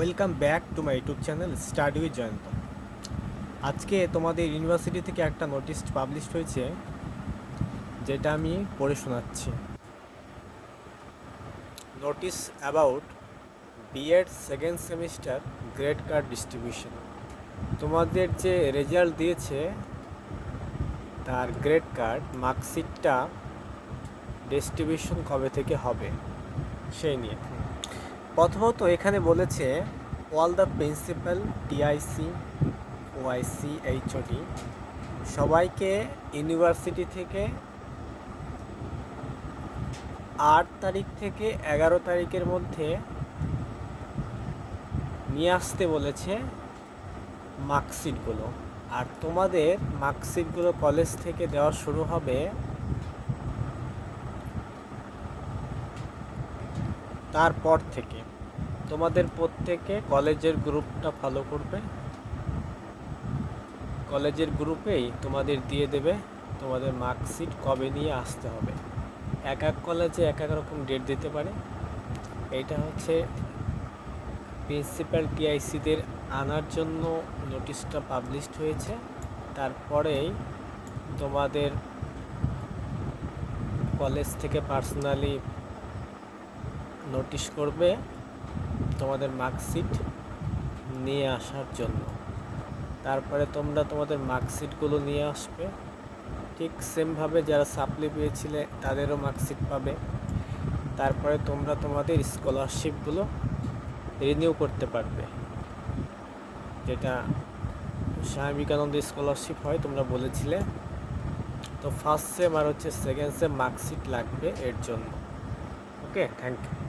Welcome back to my YouTube channel study with Jayanta. আজকে তোমাদের university থেকে একটা নোটিশ পাবলিশ হয়েছে, যেটা আমি পড়ে শোনাচ্ছি। Notice about BEd second semester grade card distribution. তোমাদের যে রেজাল্ট দিয়েছে তার গ্রেড কার্ড মার্কশিটটা ডিস্ট্রিবিউশন কবে থেকে হবে সেই নিয়ে। প্রথমত এখানে বলেছে all the principal, TIC, OIC, HOD সবাইকে ইউনিভার্সিটি থেকে 8 তারিখ থেকে 11 তারিখের মধ্যে নিয়ে আসতে বলেছে মার্কশিটগুলো। আর তোমাদের মার্কশিটগুলো কলেজ থেকে দেওয়া শুরু হবে তারপর থেকে। তোমাদের প্রত্যেকে কলেজের গ্রুপটা ফলো করবে, কলেজের গ্রুপেই তোমাদের দিয়ে দেবে তোমাদের মার্কশিট কবে নিয়ে আসতে হবে। এক এক কলেজে এক এক রকম ডেট দিতে পারে। এইটা হচ্ছে প্রিন্সিপাল টিআইসিদের আনার জন্য নোটিশটা পাবলিশড হয়েছে। তারপরেই তোমাদের কলেজ থেকে পার্সোনালি নোটিশ করবে তোমাদের মার্কশিট নিয়ে আসার জন্য। তারপরে তোমরা তোমাদের মার্কশিটগুলো নিয়ে আসবে। ঠিক সেমভাবে যারা সাপ্লি পেয়েছিলে তাদেরও মার্কশিট পাবে। তারপরে তোমরা তোমাদের স্কলারশিপগুলো রিনিউ করতে পারবে, যেটা স্বামী বিবেকানন্দ স্কলারশিপ হয় তোমরা বলেছিলে। তো ফার্স্ট সেম আর হচ্ছে সেকেন্ড সেম মার্কশিট লাগবে এর জন্য। ওকে, থ্যাংক ইউ।